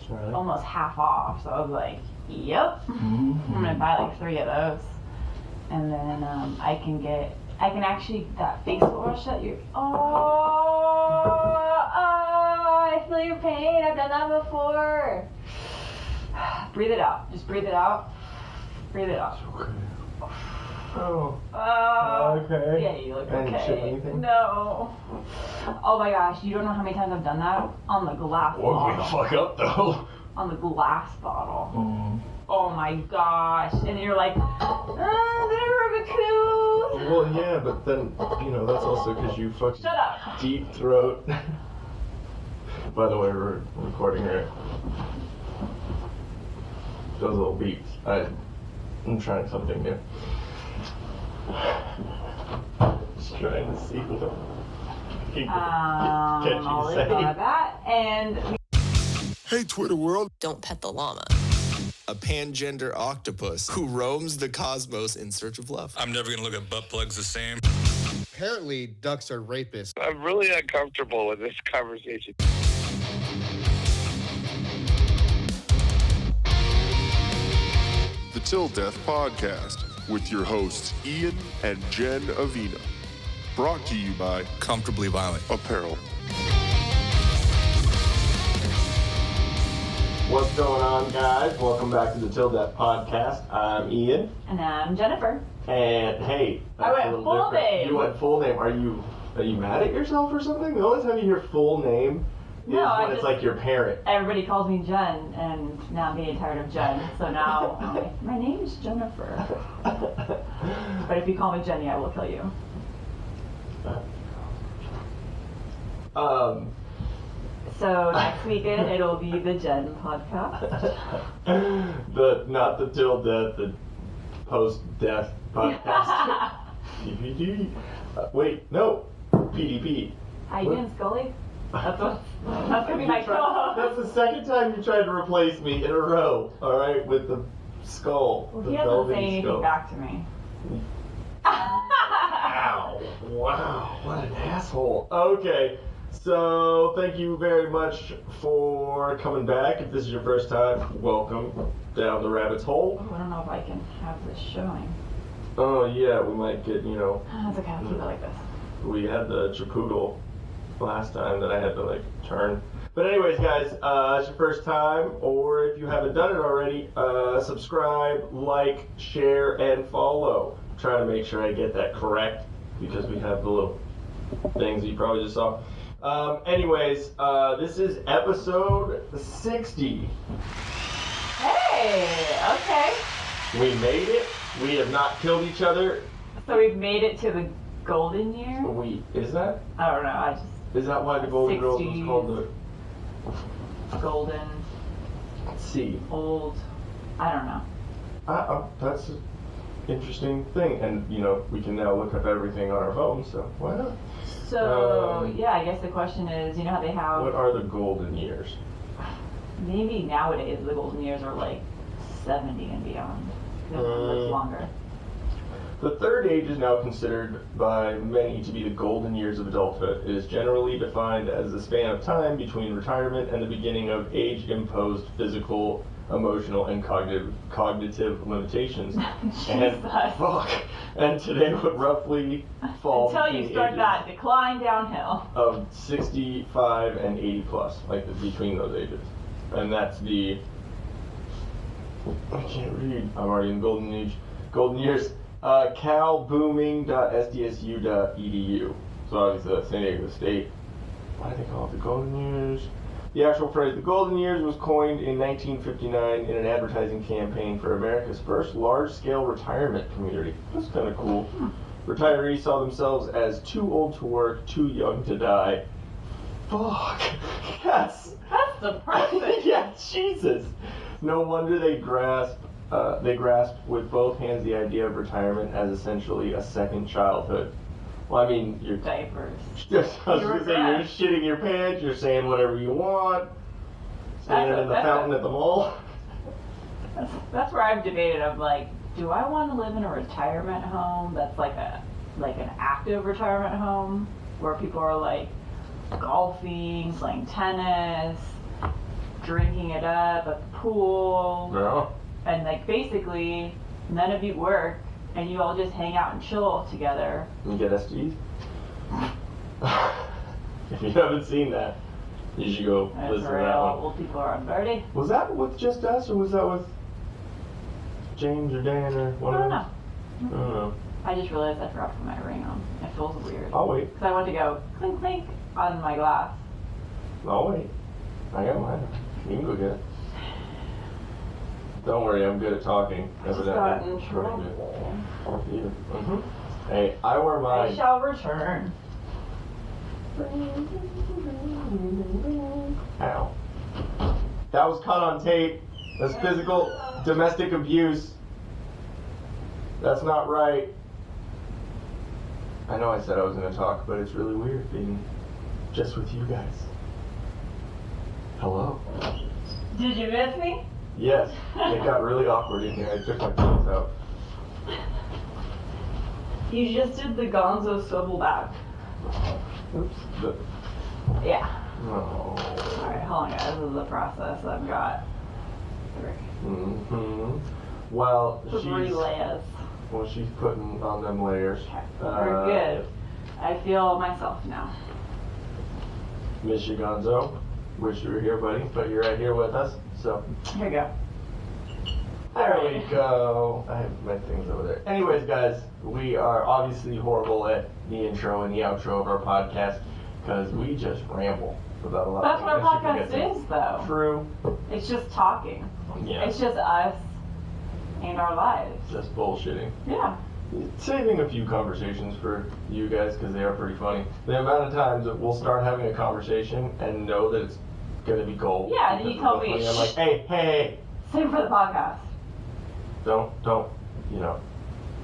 almost half off. So I was like, yep, I'm gonna buy like 3 of those, and then I can actually, that face wash that you, I feel your pain. I've done that before. Breathe it out. Just breathe it out. Breathe it out. Okay. Okay. Yeah, you look okay. No. Oh my gosh, you don't know how many times I've done that on the glass bottle. Woke me the fuck up though. On the glass bottle. Oh my gosh. And you're like, barbecue. Well, yeah, but then, that's also because you fucking Shut up. Deep throat. By the way, we're recording here. Those little beeps. I'm trying something new. Just trying to see what I can I'll get you to say. That. And Hey, Twitter world. Don't pet the llama. A pangender octopus who roams the cosmos in search of love. I'm never gonna look at butt plugs the same. Apparently, ducks are rapists. I'm really uncomfortable with this conversation. The Till Death Podcast with your hosts Ian and Jen Avina. Brought to you by Comfortably Violent. Apparel. What's going on, guys? Welcome back to the Till Death Podcast. I'm Ian. And I'm Jennifer. And hey, I went full name. You went full name. Are you mad at yourself or something? The only time you hear full name is when it's like your parent. Everybody calls me Jen, and now I'm getting tired of Jen. So now I'm like, my name is Jennifer. But if you call me Jenny, I will kill you. So next weekend it'll be the Jen podcast. Not the Till Death, the post-death podcast. PPD. Wait, no. PDP. How you doing, Scully? That's gonna be my co-host. That's the second time you tried to replace me in a row. All right, with the skull. Well, the he hasn't said anything skull. back to me. Ow! Wow, what an asshole. Okay. So, thank you very much for coming back. If this is your first time, welcome down the rabbit's hole. Oh, I don't know if I can have this showing. Oh, yeah, we might get, That's okay, I'll keep it like this. We had the Chipoodle last time that I had to, turn. But anyways, guys, it's your first time, or if you haven't done it already, subscribe, like, share, and follow. I'm trying to make sure I get that correct, because we have the little things that you probably just saw. Anyways, this is episode 60. Hey, okay. We made it. We have not killed each other. So we've made it to the golden year? Is that? I don't know, Is that why the Golden Girls was called the... Golden. C. Old. I don't know. That's an interesting thing. And, we can now look up everything on our phones, so why not? So, yeah, I guess the question is, how they have... What are the golden years? Maybe nowadays the golden years are like 70 and beyond. It's longer. The third age is now considered by many to be the golden years of adulthood. It is generally defined as the span of time between retirement and the beginning of age-imposed physical, emotional, and cognitive limitations. And today would roughly fall until you start that decline downhill of 65 and 80 plus, between those ages. And that's the... I can't read. I'm already in golden age. Golden years. calbooming.sdsu.edu. So obviously that's San Diego State. Why do they call it the golden years? The actual phrase, the golden years, was coined in 1959 in an advertising campaign for America's first large-scale retirement community. That's kind of cool. Retirees saw themselves as too old to work, too young to die. Fuck. Yes. That's depressing. Yeah, Jesus. No wonder they grasped with both hands the idea of retirement as essentially a second childhood. Well, I mean, you're diapers. I was gonna say, you're shitting your pants, you're saying whatever you want, standing in the fountain at the mall. That's where I've debated. I'm like, do I want to live in a retirement home that's like an active retirement home where people are golfing, playing tennis, drinking it up at the pool. No. And like basically none of you work and you all just hang out and chill together. You get STDs? If you haven't seen that, you should go listen to that one. Old people are dirty. Was that with just us, or was that with James or Dan or one I of don't them? know. I don't know. I just realized I forgot to put my ring on. It feels weird. I'll wait. Because I went to go clink clink on my glass. I'll wait. I got mine. You can go get it. Don't worry, I'm good at talking. I just got in trouble. Mm-hmm. Hey, I wear mine. I shall return. Ow. That was caught on tape. That's physical domestic abuse. That's not right. I know I said I was going to talk, but it's really weird being just with you guys. Hello. Did you miss me? Yes, it got really awkward in here. I took my clothes out. You just did the Gonzo swivel back. Oops. Yeah. Oh. Alright, hold on guys. This is the process I've got. Mm-hmm. Well, Three layers. Well, she's putting on them layers. Okay. We're good. I feel myself now. Miss you, Gonzo. Wish you were here, buddy, but you're right here with us, so. Here we go. There we go. I have my things over there. Anyways, guys, we are obviously horrible at the intro and the outro of our podcast because we just ramble about a lot That's of what things. our podcast is, though. True. It's just talking. Yeah. It's just us and our lives. Just bullshitting. Yeah. Saving a few conversations for you guys because they are pretty funny. The amount of times that we'll start having a conversation and know that it's going to be gold. Yeah, and you tell me, I'm like, hey. Same for the podcast. Don't,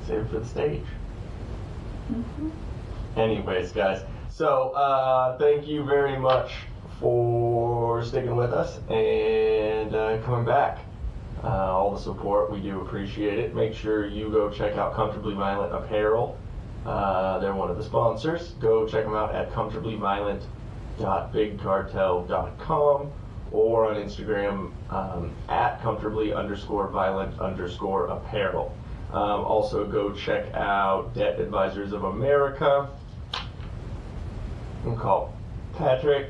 save it for the stage. Mm-hmm. Anyways, guys, so thank you very much for sticking with us and coming back. All the support, we do appreciate it. Make sure you go check out Comfortably Violent Apparel. They're one of the sponsors. Go check them out at comfortablyviolent.bigcartel.com or on Instagram at comfortably_violent_apparel. Also go check out Debt Advisors of America. And call Patrick.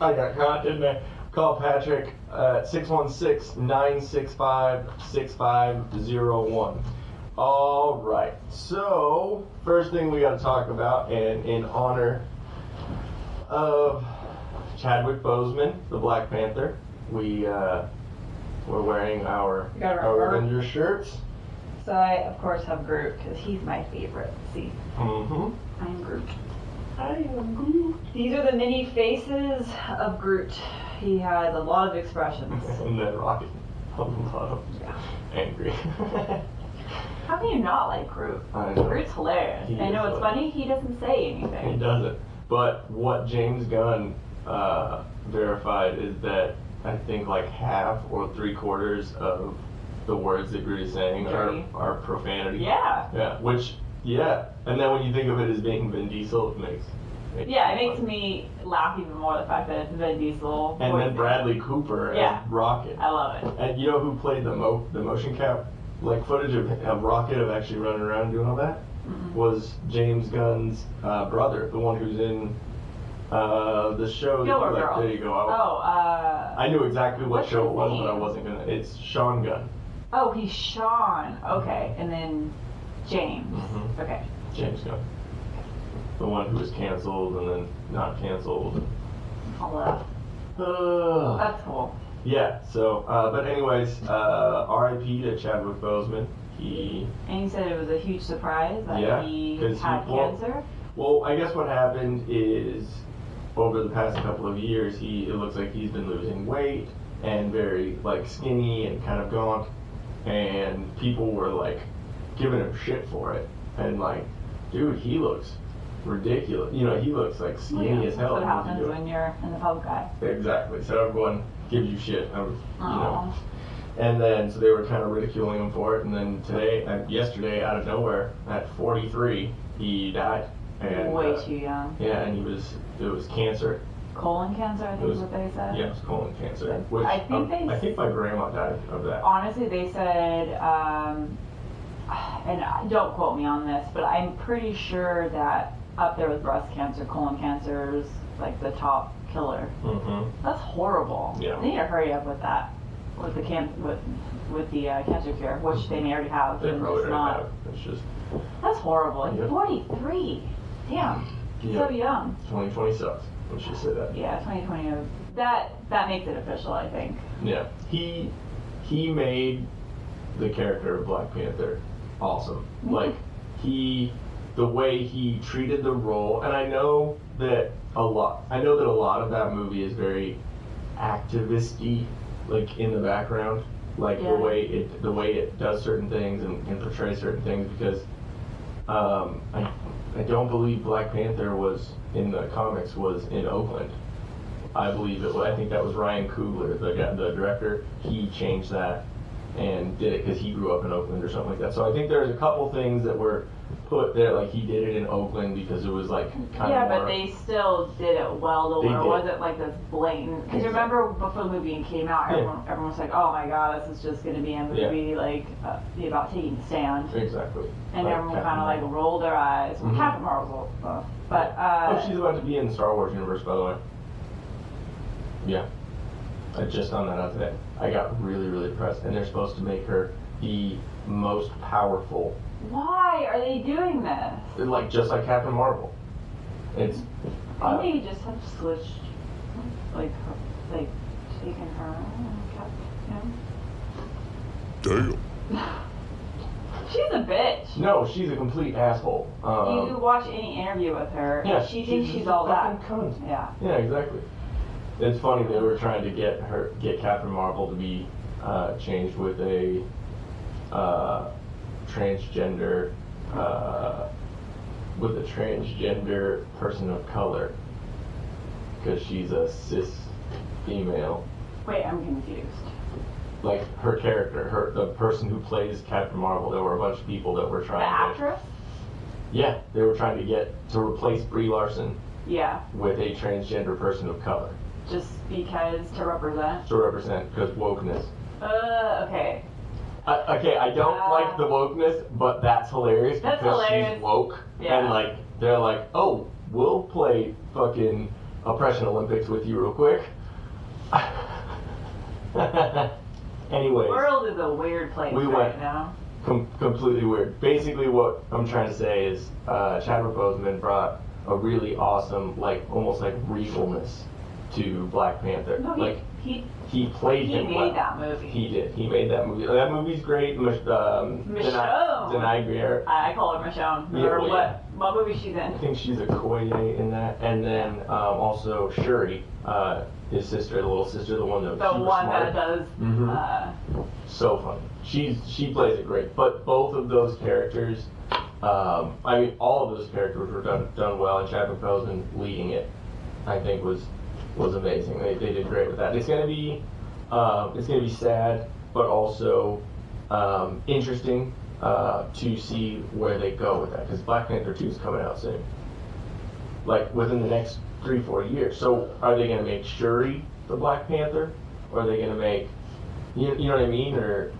I got caught, didn't I? Call Patrick at 616-965-6501. All right. So, first thing we got to talk about, and in honor of Chadwick Boseman, the Black Panther, we're wearing our Avengers shirts. So I, of course, have Groot, because he's my favorite. See? Mm-hmm. I'm Groot. I am Groot. These are the many faces of Groot. He has a lot of expressions. And then Rocket. A lot of angry. How can you not like Groot? I know. Groot's hilarious. He I know is it's funny, he doesn't say He anything. doesn't. But what James Gunn verified is that I think like half or 3/4 of the words that Groot is saying are profanity. Yeah. Yeah. And then when you think of it as being Vin Diesel, it makes Yeah, it makes me laugh even more, the fact that it's Vin Diesel. And then Bradley Cooper as Rocket. I love it. And you know who played the motion cap? Like footage of Rocket of actually running around doing all that? Mm-hmm. Was James Gunn's brother, the one who's in the show. Gilmore Girls. There you go. I knew exactly what what's show his it was, name? but I wasn't gonna. It's Sean Gunn. Oh, he's Sean. Okay, and then James. Mhm. Okay. James Gunn. The one who was canceled and then not canceled. All that. That's cool. Yeah. So, but anyways, R.I.P. to Chadwick Boseman. And you said it was a huge surprise that he 'cause had cancer? Well, I guess what happened is over the past couple of years, it looks like he's been losing weight and very like skinny and kind of gaunt, and people were like giving him shit for it, and like, dude, he looks ridiculous. You know, he looks like skinny as hell. That's what happens when you're in the public eye. Exactly. So everyone gives you shit. You know. And then, so they were kind of ridiculing him for it. And then yesterday, out of nowhere, at 43, he died. And, way too young. Yeah, and it was cancer. colon cancer, I think is what they said. Yeah, it was colon cancer. Which I think my grandma died of that. Honestly, they said, and don't quote me on this, but I'm pretty sure that up there with breast cancer, colon cancer is like the top killer. Mm-hmm. That's horrible. Yeah. They need to hurry up with that, with the cancer cure, which they may already have. They and probably it's already not. have. It's just. That's horrible. Like Yep. 43. Damn. Yep. So young. 2020 sucks. Let's just say that. Yeah, 2020. That makes it official, I think. Yeah. He made the character of Black Panther awesome. Mm-hmm. Like the way he treated the role, and I know that a lot of that movie is very activist-y, like in the background, like Yeah. the way it does certain things and portrays certain things, because I don't believe Black Panther was in the comics was in Oakland. I believe it was. I think that was Ryan Coogler, the director. He changed that and did it because he grew up in Oakland or something like that. So I think there's a couple things that were put there, like he did it in Oakland because it was like kind Yeah, of more. but they still did it well, though, They or did. was it like this blatant? Because remember before the movie came out, Yeah. everyone was like, "Oh my God, this is just going to be a movie Yeah. like about taking a stand," Exactly. and Like everyone Captain kind of like Marvel. rolled their eyes. Well, Mhm. Captain Marvel, but Oh, she's about to be in the Star Wars universe, by the way. Yeah. I just found that out today. I got really, really depressed, and they're supposed to make her the most powerful, why are they doing this? like just like Captain Marvel. It's. I think they just have switched, like taken her. Damn. She's a bitch. No, she's a complete asshole. You watch any interview with her, Yeah, she thinks she's she's a all that. fucking cunt. Yeah. Yeah, exactly. It's funny they were trying to get Captain Marvel to be changed with a transgender person of color, because she's a cis female. Wait, I'm confused. Like her character, the person who plays Captain Marvel, there were a bunch of people that were The trying actress? Yeah, they were trying to get to replace Brie Larson Yeah. with a transgender person of color Just because to represent. to represent, because wokeness. Okay. Okay, I don't like the wokeness, but that's hilarious That's because hilarious. she's woke, Yeah. and like they're like, oh, we'll play fucking Oppression Olympics with you real quick. Anyways, The world is a weird place We right went- now. completely weird. Basically, what I'm trying to say is Chadwick Boseman brought a really awesome, like almost like regalness to Black Panther. No, like he played he him made well. that movie. He did. He made that movie. That movie's great. Michonne. Denai Greer. I call her Michonne. Yeah, Or well, what movie she's I in. think she's a Koye in that. And then also Shuri, his sister, the little sister, the one that The super one smart. that does. Mhm. So funny. She plays it great. But both of those characters, I mean, all of those characters were done well, and Chadwick Boseman leading it, I think was amazing. They did great with that. It's gonna be sad, but also interesting to see where they go with that, because Black Panther 2 is coming out soon, like within the next 3-4 years. So are they gonna make Shuri the Black Panther, or are they gonna make you know what I mean, or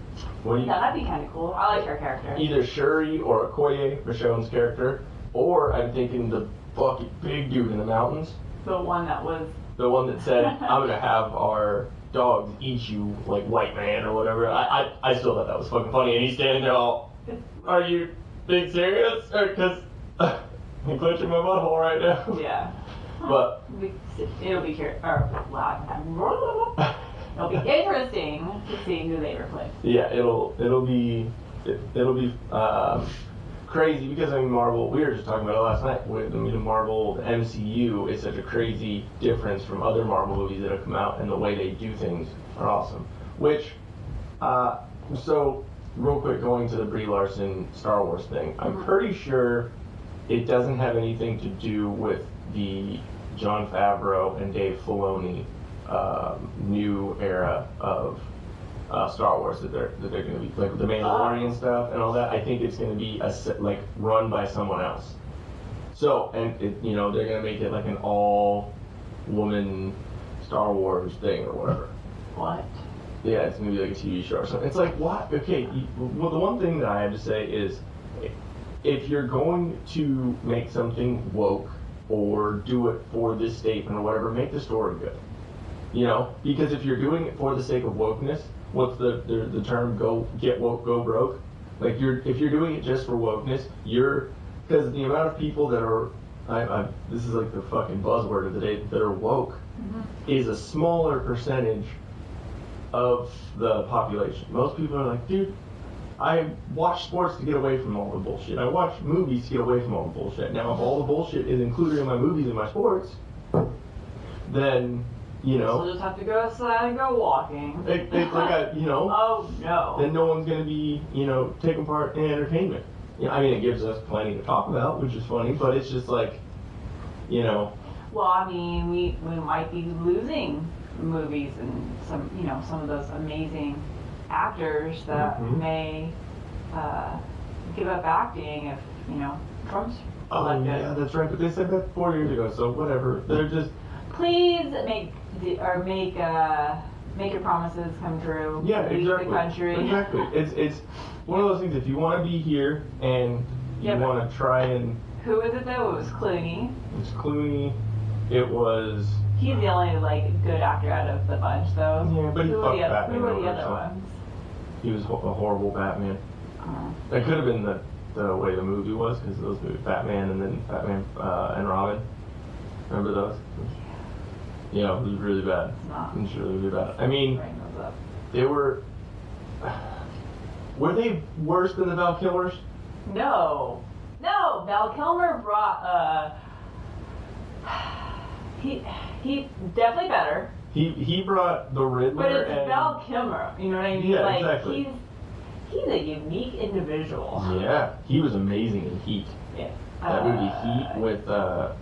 what do you? Yeah, that'd be kind of cool. I like her character. Either Shuri or Okoye, Michonne's character, or I'm thinking the fucking big dude in the mountains, The one that was. the one that said, "I'm gonna have our dogs eat you like white man" or whatever. I still thought that was fucking funny, and he's standing there all, "Are you being serious?" Or because I'm clutching my butthole right now. Yeah. But It'll be It'll be interesting to see who they replace. yeah, it'll be crazy, because I mean Marvel. We were just talking about it last night. With Marvel, the MCU is such a crazy difference from other Marvel movies that have come out, and the way they do things are awesome. Which, so real quick, going to the Brie Larson Star Wars thing, I'm pretty sure it doesn't have anything to do with the Jon Favreau and Dave Filoni new era of Star Wars that they're going to be, like the Mandalorian stuff and all that. I think it's going to be like run by someone else. So, and they're going to make it like an all woman Star Wars thing or whatever. What? Yeah, it's gonna be like a TV show or something. It's like, what? Okay, well, the one thing that I have to say is, if you're going to make something woke or do it for this statement or whatever, make the story good. You know, because if you're doing it for the sake of wokeness, what's the term? Go get woke, go broke. Like if you're doing it just for wokeness, because the amount of people that are, this is like the fucking buzzword of the day, that are woke, is a smaller percentage of the population. Most people are like, dude, I watch sports to get away from all the bullshit. I watch movies to get away from all the bullshit. Now, if all the bullshit is included in my movies and my sports, then, you know. So just have to go outside and go walking. Oh, no. Then no one's going to be, taking part in entertainment. I mean, it gives us plenty to talk about, which is funny, but it's just like, Well, I mean, we might be losing movies and some of those amazing actors that may give up acting if Trump's elected. Oh yeah, that's right. But they said that 4 years ago, so whatever. They're just please make your promises come true. Yeah, Leave exactly. the country. Exactly. It's one of those things. If you want to be here and you want to try and Who is it though? It was Clooney. it's Clooney. It was. He's the only good actor out of the bunch, though. Yeah, but he who fucked were the Batman Who were over, the other so. ones? He was a horrible Batman. That could have been the way the movie was, because those movies, Batman and then Batman and Robin. Remember those? Yeah, it was really bad. It's not. It was really, really bad. I mean, Bring those up. they were. Were they worse than the Val Killers? No. Val Kilmer brought He definitely better. He brought the Riddler. But it's and Val Kilmer. You know what I mean? Yeah, like exactly. he's a unique individual. Yeah, he was amazing in Heat. Yeah. That movie Heat with No.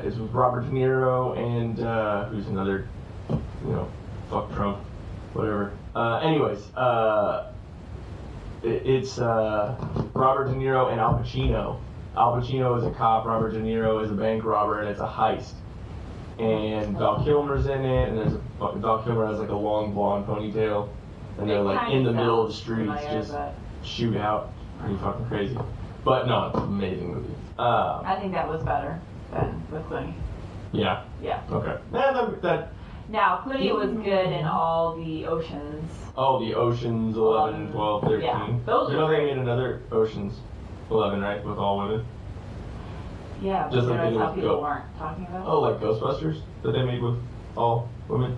it's with Robert De Niro and who's another, fuck Trump, whatever. Anyways, it's Robert De Niro and Al Pacino. Al Pacino is a cop, Robert De Niro is a bank robber, and it's a heist. And Val Kilmer's in it, and Val Kilmer has like a long blonde ponytail, and they're like in the middle of the streets, just shoot out. Pretty fucking crazy. But no, it's an amazing movie. I think that was better than with Clooney. Yeah. Yeah. Okay. Now, Clooney was good in all the Oceans. Oh, the Oceans 11, 12, 13. Yeah, those are they great. made another Oceans 11, right? With all women. Yeah, but Just like that's they how did with people Go- weren't talking about. Oh, like Ghostbusters that they made with all women.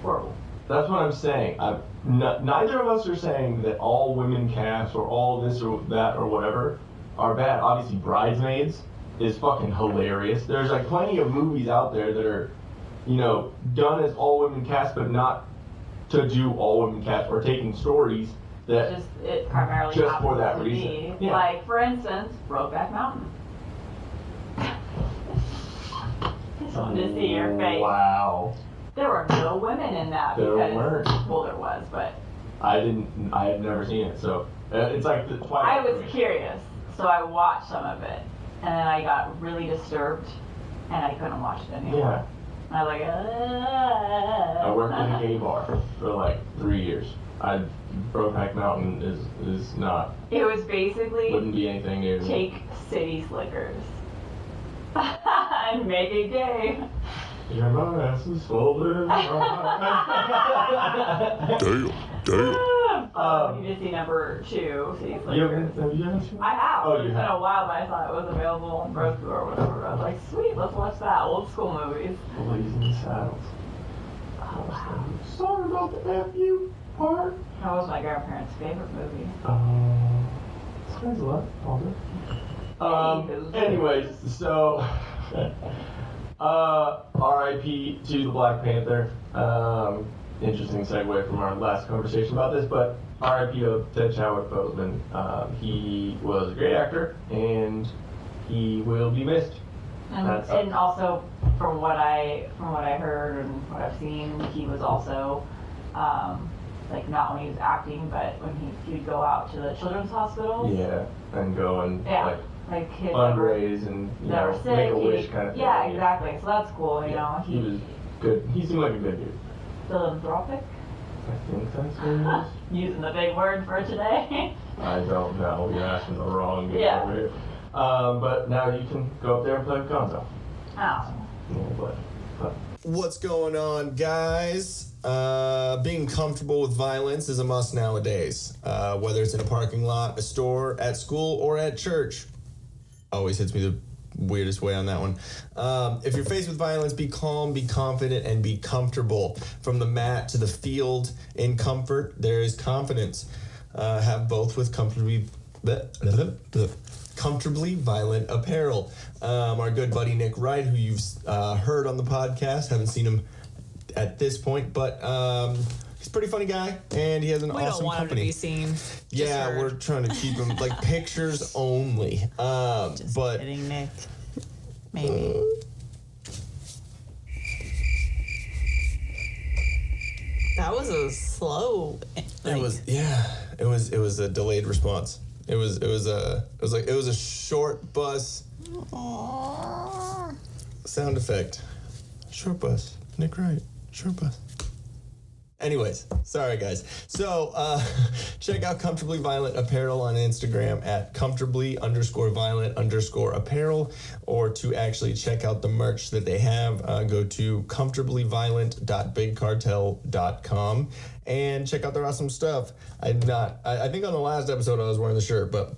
Horrible. That's what I'm saying. Neither of us are saying that all women casts or all this or that or whatever are bad. Obviously, Bridesmaids is fucking hilarious. There's like plenty of movies out there that are, done as all women cast, but not to do all women cast, or taking stories that It primarily Just happens for that to reason. me. Yeah. Like, for instance, Brokeback Mountain. Just wanted to see your face. Wow. There were no women in that There because, weren't. well, there was, but I had never seen it, so it's like the Twilight. I was for me. curious, so I watched some of it, and then I got really disturbed, and I couldn't watch it anymore. Yeah. I was like, I worked in a gay bar for like 3 years. Brokeback Mountain is not, It was basically wouldn't be anything new. take City Slickers and make it gay. Your ass is folded. Damn. You just see number 2, City Have Slickers. you ever seen? I have. Oh, It's you been have. a while, but I thought it was available on Roku or whatever. I was like, sweet, let's watch that. Old school movies. Blazing Saddles. Sorry about the FU part. That was my grandparents' favorite movie. Thanks a lot, anyways, so R.I.P. to the Black Panther. Interesting segue from our last conversation about this, but R.I.P. to Chadwick Boseman. He was a great actor, and he will be missed. And also, from what I heard and what I've seen, he was also like not when he was acting, but when he would go out to the children's hospital. Yeah, and go and Yeah. like like kids that were fundraise and sick. make a wish kind of thing. Yeah, exactly. So that's cool. You know, he was good. He seemed like a good dude. philanthropic. I think that's what it is. Using the big word for today. I don't know. You're asking the wrong dude Yeah. over here. But now you can go up there and play with Gonzo. Oh. But What's going on, guys? Being comfortable with violence is a must nowadays. Whether it's in a parking lot, a store, at school, or at church. Always hits me the weirdest way on that one. If you're faced with violence, be calm, be confident, and be comfortable. From the mat to the field, in comfort, there is confidence. Have both with comfortably violent apparel. Our good buddy Nick Wright, who you've heard on the podcast, haven't seen him at this point, but he's a pretty funny guy, and he has an We awesome don't want company. him to be seen. Yeah, heard. we're trying to keep him like pictures only. Just But kidding, Nick. Maybe. That was a slow. it was a delayed response. It was a short bus sound effect. Short bus. Nick Wright. Short bus. Anyways, sorry guys. So check out Comfortably Violent Apparel on Instagram at comfortably_violent_apparel, or to actually check out the merch that they have, go to comfortablyviolent.bigcartel.com and check out their awesome stuff. I think on the last episode I was wearing the shirt, but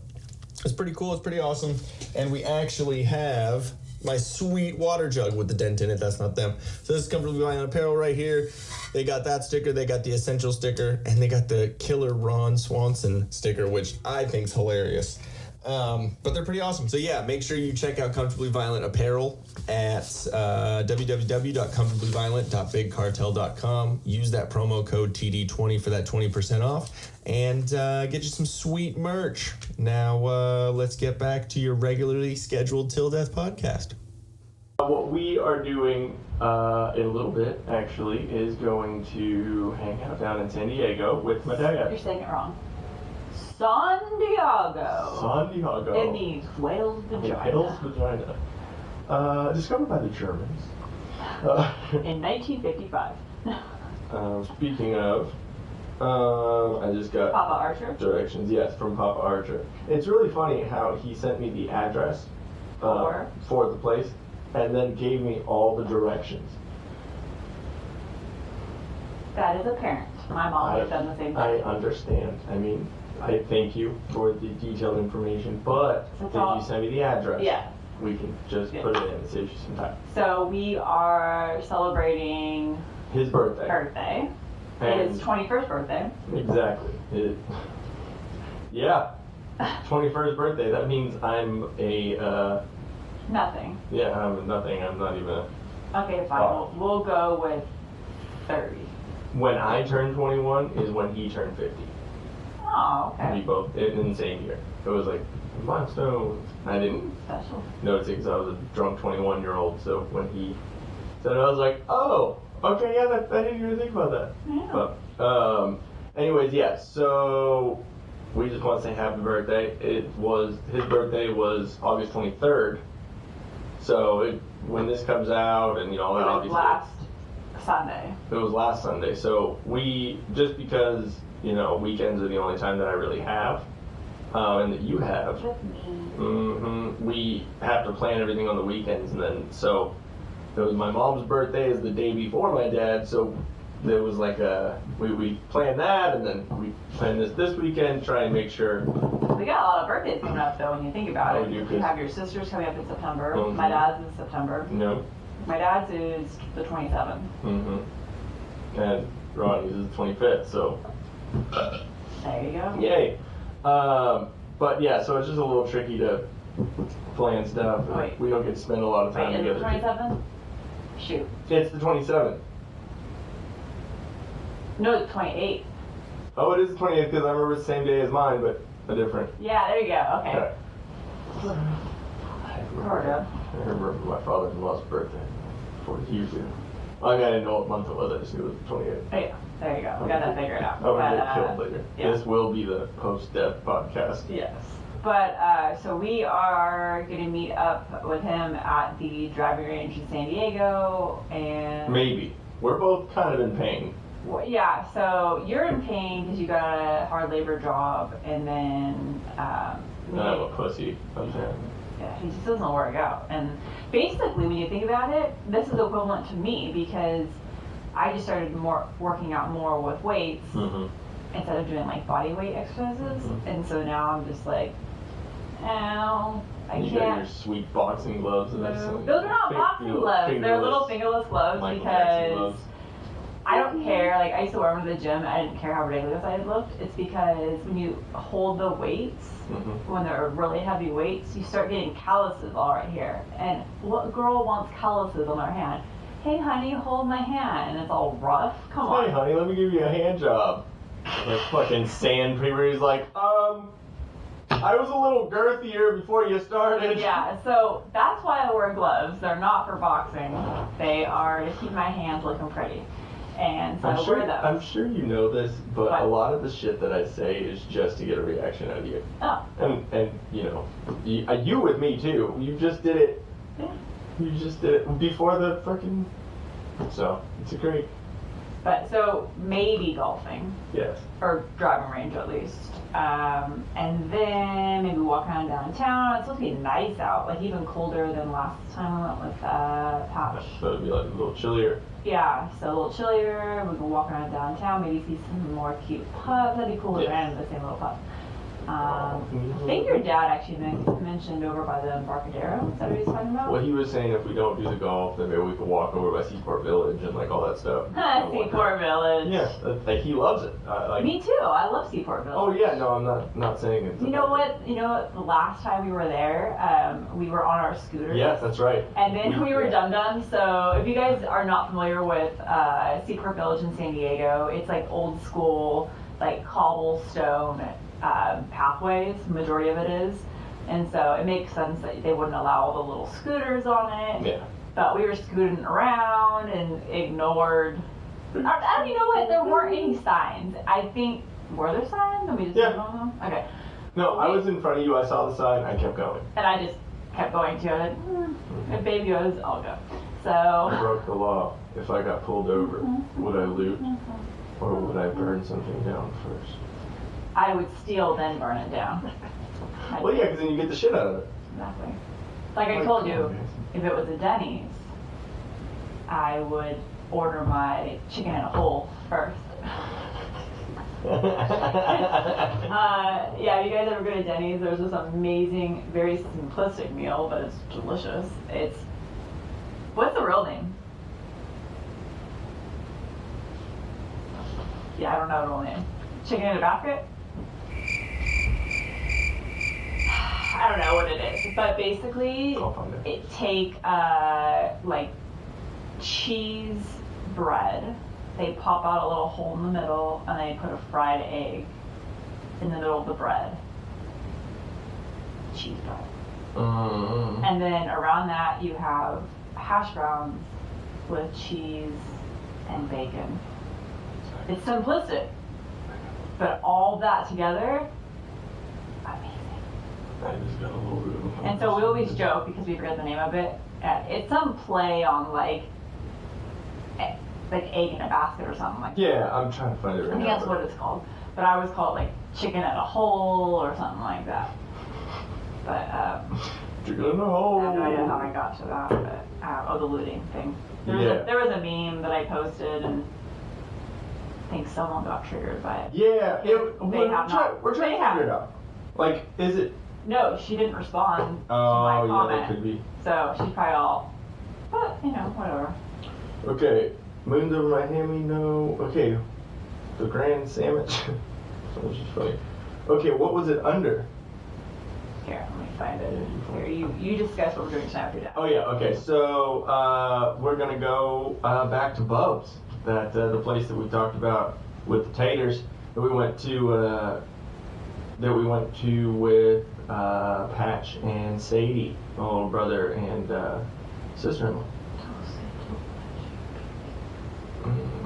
it's pretty cool. It's pretty awesome. And we actually have my sweet water jug with the dent in it. That's not them. So this is Comfortably Violent Apparel right here. They got that sticker, they got the Essential sticker, and they got the Killer Ron Swanson sticker, which I think's hilarious. But they're pretty awesome. So yeah, make sure you check out Comfortably Violent Apparel at www.comfortablyviolent.bigcartel.com. Use that promo code TD20 for that 20% off, and get you some sweet merch. Now let's get back to your regularly scheduled Till Death podcast. what we are doing in a little bit, actually, is going to hang out down in San Diego with my dad. You're saying it wrong. San Diego. San Diego. It means whale's vagina. Whale's vagina. Discovered by the Germans. In 1955. Speaking of, I just got Papa Archer? directions. Yes, from Papa Archer. It's really funny how he sent me the address for the place, and then gave me all the directions. That is apparent. My mom would have done the same thing. I understand. I mean, I thank you for the detailed information, but if you send me the address, Yeah. we can just put it in and save you some time. So we are celebrating His birthday. And His 21st birthday. Exactly. Yeah. 21st birthday. That means I'm a, Nothing. yeah, I'm nothing. I'm not even Okay, fine. Oh. We'll go with 30. When I turned 21 is when he turned 50. Oh, We okay. both, in the same year. It was like, milestone. I didn't Special. notice it because I was a drunk 21-year-old. So when he said it, I was like, oh, okay, yeah, I didn't even think about that. Yeah. But, anyways, yeah, so we just want to say happy birthday. His birthday was August 23rd. So when this comes out, and It was last Sunday. it was last Sunday. So we, just because, weekends are the only time that I really have, and that you have, With me. we have to plan everything on the weekends, and then, so it was my mom's birthday is the day before my dad, so there was like we planned that, and then we planned this weekend, try and make sure. We got a lot of birthdays coming up, though, when you think about Oh, it. you You could- have your sister's coming up in September. Mhm. My dad's in September. My dad's is the 27th. And Ronnie's is the 25th, so There you go. yay. But yeah, so it's just a little tricky to plan stuff. Wait. We don't get to spend a lot of time Wait, is it the together. 27th? Shoot. It's the 27th. No, it's the 28th. Oh, it is the 28th because I remember it's the same day as mine, but a different. Yeah, there you go. Okay. Okay. Sorta. I remember my father-in-law's birthday 40 years ago. I mean, I didn't know what month it was. I just knew it was the 28th. Oh, yeah. There you go. We got that figured out. I would But, get killed later. yeah. This will be the post-death podcast. Yes. So we are going to meet up with him at the driving range in San Diego, and Maybe. We're both kind of in pain. yeah. So you're in pain because you got a hard labor job, and then I'm a pussy. I'm saying. yeah, he just doesn't work out. And basically, when you think about it, this is equivalent to me because I just started working out more with weights instead of doing like body weight exercises, and so now I'm just like, ow, I You got your can't. sweet boxing gloves. And that's Those are not boxing gloves. They're little fingerless gloves Michael Jackson because gloves. I don't care. Like I used to wear them to the gym. I didn't care how ridiculous I looked. It's because when you hold the weights, when they're really heavy weights, you start getting calluses all right here. And what girl wants calluses on their hand? Hey honey, hold my hand, and it's all rough. Come on. Hey honey, let me give you a hand job. Like fucking sandpaper. He's like, I was a little girthier before you started. Yeah, so that's why I wear gloves. They're not for boxing. They are to keep my hands looking pretty. And so I wear those. I'm sure you know this, but What? a lot of the shit that I say is just to get a reaction out of you. Oh. And you know, you with me too. You just did it. Yeah. You just did it before the fucking. So it's a great. But so maybe golfing. Yes. Or driving range at least. And then maybe walk around downtown. It's supposed to be nice out, like even colder than last time I went with Patch. So it'd be like a little chillier. Yeah, so a little chillier. We can walk around downtown, maybe see some more cute pups. That'd be cool to run the same little pup. I think your dad actually mentioned over by the Embarcadero. Is that what he's talking about? Well, he was saying if we don't do the golf, then maybe we can walk over by Seaport Village and like all that stuff. Seaport Village. Yeah, like he loves it. Like, Me too. I love Seaport Village. Oh yeah, no, I'm not saying it. You know what? The last time we were there, we were on our scooters. Yes, that's right. And then we were dum-dums. So if you guys are not familiar with Seaport Village in San Diego, it's like old school, like cobblestone pathways. Majority of it is. And so it makes sense that they wouldn't allow all the little scooters on it. Yeah. But we were scooting around and ignored. You know what? There weren't any signs. I think, were there signs? And we just didn't on them? Okay. No, I was in front of you. I saw the sign. I kept going. And I just kept going to it. If baby was, I'll go. I So, broke the law. If I got pulled over, would I loot or would I burn something down first? I would steal, then burn it down. Well, yeah, because then you get the shit out of it. Exactly. Like I told you, if it was a Denny's, I would order my chicken in a hole first. Yeah, if you guys ever go to Denny's, there's this amazing, very simplistic meal, but it's delicious. What's the real name? Yeah, I don't know the real name. Chicken in a basket? I don't know what it is, but basically, I'll find it. it take like cheese bread. They pop out a little hole in the middle, and they put a fried egg in the middle of the bread. Cheese bread. And then around that, you have hash browns with cheese and bacon. It's simplistic, but all that together, amazing. I just got a little bit of a And so we always joke, because we forget the name of it, it's some play on like egg in a basket or something like that. Yeah, I'm trying to find it right I think now. that's what it's called. But I always call it like chicken in a hole or something like that. But Chicken in a I hole. have no idea how I got to that. But the looting thing. There was a meme that I posted, and I think someone got triggered by it. Yeah, we're have trying not. to They have. figure it out. Like, is it? No, she didn't respond to my Oh, yeah, comment. that could be. So she's probably all, but whatever. Okay, moons over Miami, no. Okay, the Grand Sandwich. Which is funny. Okay, what was it under? Here, let me find it. Here, you discuss what we're doing tonight with your dad. Oh yeah, okay. So we're gonna go back to Bub's, the place that we talked about with the taters that we went to. With Patch and Sadie, my little brother and sister-in-law.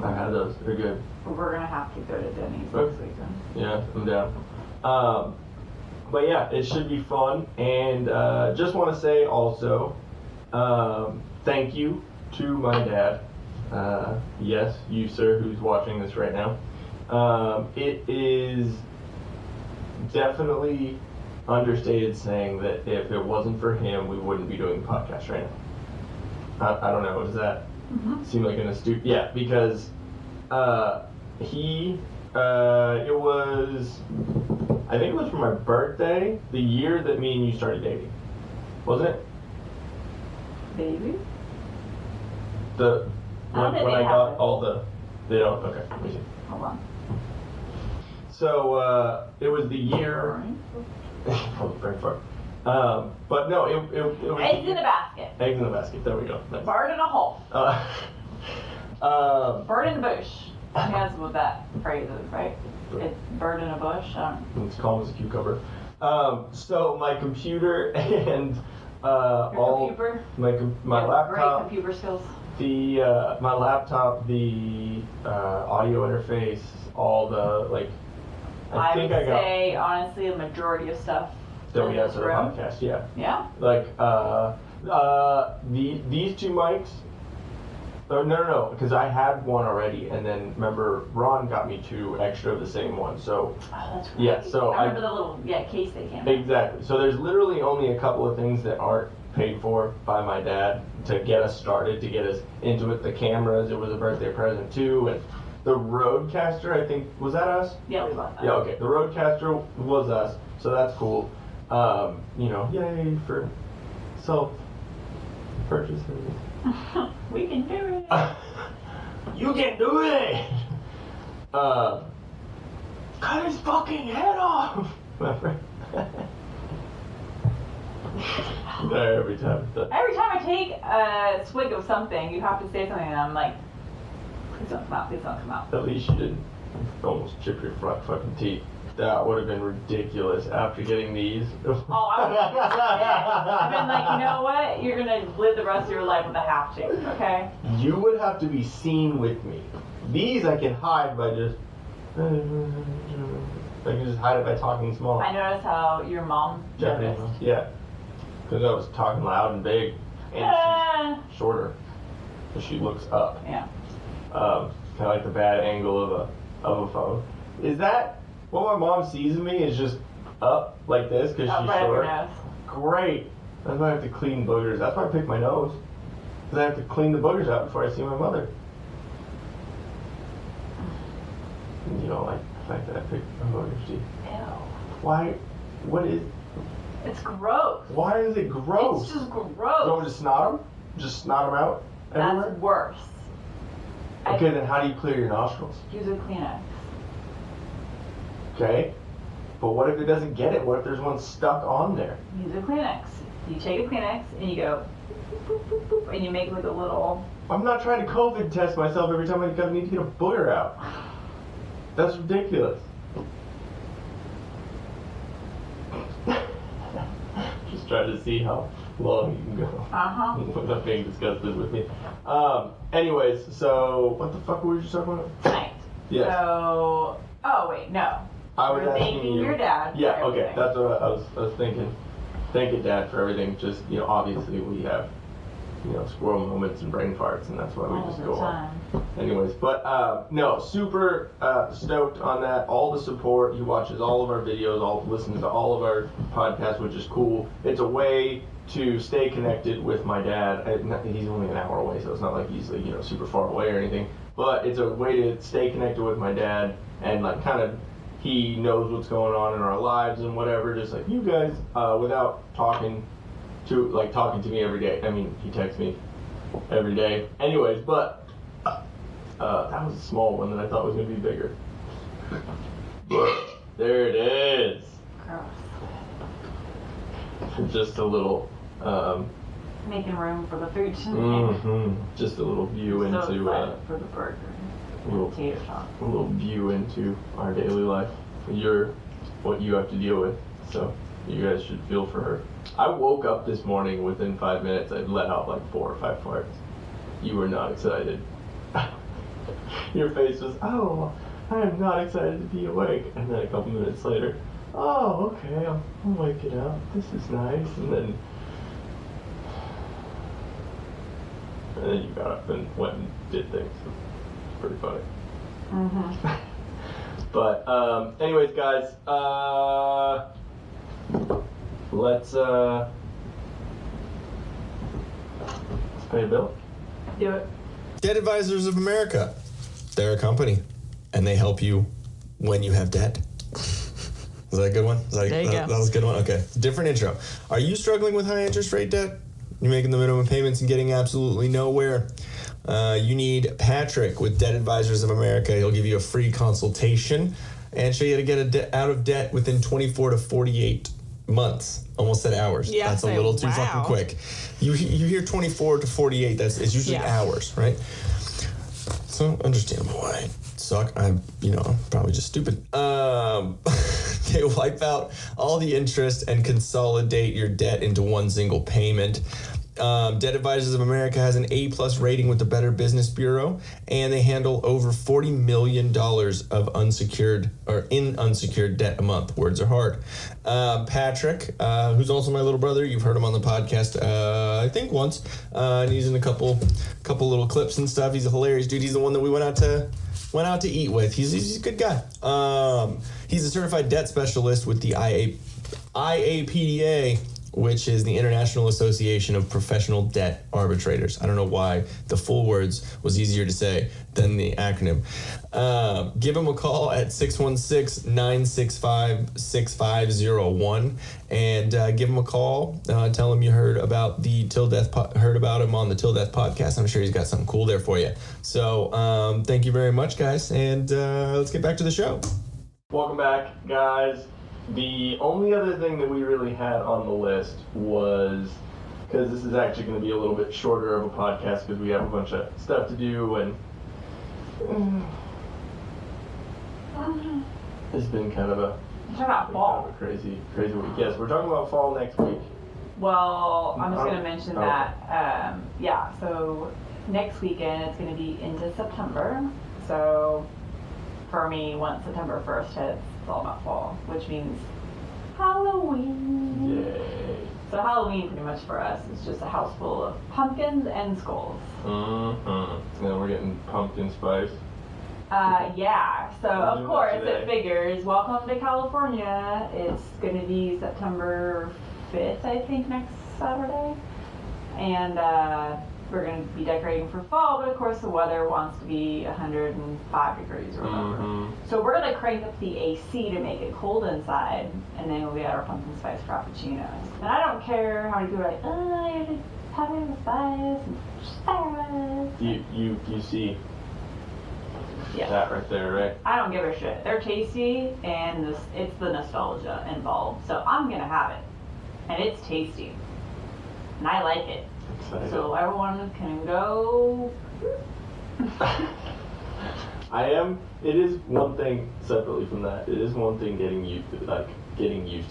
I've had those. They're good. We're gonna have to go to Denny's Okay. next weekend. Yeah, I'm down. But yeah, it should be fun. And just want to say also, thank you to my dad. Yes, you sir, who's watching this right now. It is definitely understated saying that if it wasn't for him, we wouldn't be doing the podcast right now. I don't know, does that seem like an astute? Yeah, because it was, I think it was for my birthday, the year that me and you started dating. Wasn't it? Baby? When I got all the, they don't, okay, let me see. Hold on. So, it was the year, oh, very far. But no, it was. Eggs in a basket. Eggs in a basket, there we go. Nice. Bird in a hole. Bird in the bush. I think that's what that phrase is, right? It's bird in a bush. It's calm as a cucumber. So my computer and Your computer? my laptop, Great computer skills. my laptop, the audio interface, all the like. I think would I got say honestly a majority of stuff that we in have this for the room. podcast. Yeah. Yeah. Like these two mics. Oh, no, because I had one already, and then remember Ron got me 2 extra of the same one. So Oh, that's right. yeah, so I remember the little case they came in. exactly. So there's literally only a couple of things that aren't paid for by my dad to get us started, to get us into it. The cameras, it was a birthday present too, and the Rodecaster, I think, was that us? Yeah, we bought that. Yeah, okay. The Rodecaster was us, so that's cool. You know, yay for self purchases. We can do it. You can do it! Cut his fucking head off! Remember? Every time. Every time I take a swig of something, you have to say something, and I'm like, please don't come out, please don't come out. At least you didn't almost chip your front fucking teeth. That would have been ridiculous after getting these. Oh, I would have I've been like, you know what? You're gonna live the rest of your life with a half tooth, okay? You would have to be seen with me. These I can hide by just. I can just hide it by talking small. I noticed how your mom Japanese. noticed. Yeah. Because I was talking loud and big, and she's shorter, so she looks up. Yeah. Kind of like the bad angle of a phone. Is that what my mom sees in me? Is just up like this because she's Right up your short? nose. Great. That's why I have to clean boogers. That's why I pick my nose. Because I have to clean the boogers out before I see my mother. You don't like the fact that I pick my boogers, do you? Ew. Why? What is? It's gross. Why is it gross? It's just You want gross. me to snot them? Just snot them out everywhere? That's worse. Okay, then how do you clear your nostrils? Use a Kleenex. Okay. But what if it doesn't get it? What if there's one stuck on there? Use a Kleenex. You take a Kleenex and you go boop, boop, boop, boop, and you make like a little. I'm not trying to COVID test myself every time I need to get a booger out. That's ridiculous. Just trying to see how long you can go without being disgusted with me. Anyways, so what the fuck were we just talking about? Tonight. Yes. So. Oh wait, no. I was We're asking thanking you. your dad. Yeah, for okay, everything. that's what I was thinking. Thank you, Dad, for everything. Just, you know, obviously we have, you know, squirrel moments and brain farts, and that's why we All just the go time. on. Anyways, but no, super stoked on that. All the support. He watches all of our videos, listens to all of our podcasts, which is cool. It's a way to stay connected with my dad. He's only an hour away, so it's not like he's like, you know, super far away or anything. But it's a way to stay connected with my dad, and like kind of he knows what's going on in our lives and whatever, just like you guys, without talking to me every day. I mean, he texts me every day. Anyways, but that was a small one that I thought was gonna be bigger. But there it is. Gross. Just a little, Making room for the food. just a little view So into, excited for the burger. little- Potato chop. a little view into our daily life. What you have to deal with. So you guys should feel for her. I woke up this morning within 5 minutes. I'd let out like 4 or 5 farts. You were not excited. Your face was, oh, I am not excited to be awake. And then a couple minutes later, oh, okay, I'll wake it up. This is nice. And then you got up and went and did things. It's pretty funny. Mm-hmm. But anyways, guys, let's pay a bill. Do it. Debt Advisors of America. They're a company, and they help you when you have debt. Was that a good one? There you go. That was a good one? Okay. Different intro. Are you struggling with high interest rate debt? You're making the minimum payments and getting absolutely nowhere. You need Patrick with Debt Advisors of America. He'll give you a free consultation and show you how to get out of debt within 24 to 48 months. Almost said hours. Yeah, that's a little too fucking quick. You hear 24 to 48. It's usually hours, right? So understandable why I suck. I'm probably just stupid. They wipe out all the interest and consolidate your debt into one single payment. Debt Advisors of America has an A+ rating with the Better Business Bureau, and they handle over $40 million of unsecured debt a month. Words are hard. Patrick, who's also my little brother, you've heard him on the podcast, I think once, and he's in a couple little clips and stuff. He's a hilarious dude. He's the one that we went out to eat with. He's a good guy. He's a certified debt specialist with the IAPDA, which is the International Association of Professional Debt Arbitrators. I don't know why the full words was easier to say than the acronym. Give him a call at 616-965-6501 and give him a call. Tell him you heard about him on the Till Death podcast. I'm sure he's got something cool there for you. So thank you very much, guys, and let's get back to the show. Welcome back, guys. The only other thing that we really had on the list was, because this is actually going to be a little bit shorter of a podcast because we have a bunch of stuff to do, and it's been kind of a crazy week. Yes, we're talking about fall next week. Well, I'm just going to mention that, so next weekend it's going to be into September. So for me, once September 1st hits, it's all about fall, which means Halloween. Yay. So Halloween, pretty much for us, is just a house full of pumpkins and skulls. Mm-hmm. And we're getting pumpkin spice. Yeah. So of course today. it figures. Welcome to California. It's going to be September 5th, I think, next Saturday, and we're going to be decorating for fall, but of course the weather wants to be 105 degrees or whatever. Mm-hmm. So we're going to crank up the AC to make it cold inside, and then we'll get our pumpkin spice frappuccinos. And I don't care how many people are like, oh, you have to have it with spice and spice. You see Yeah. that right there, right? I don't give a shit. They're tasty, and it's the nostalgia involved. So I'm going to have it. And it's tasty. And I like it. Excited. So everyone can go. It is one thing separately from that. It is one thing getting used to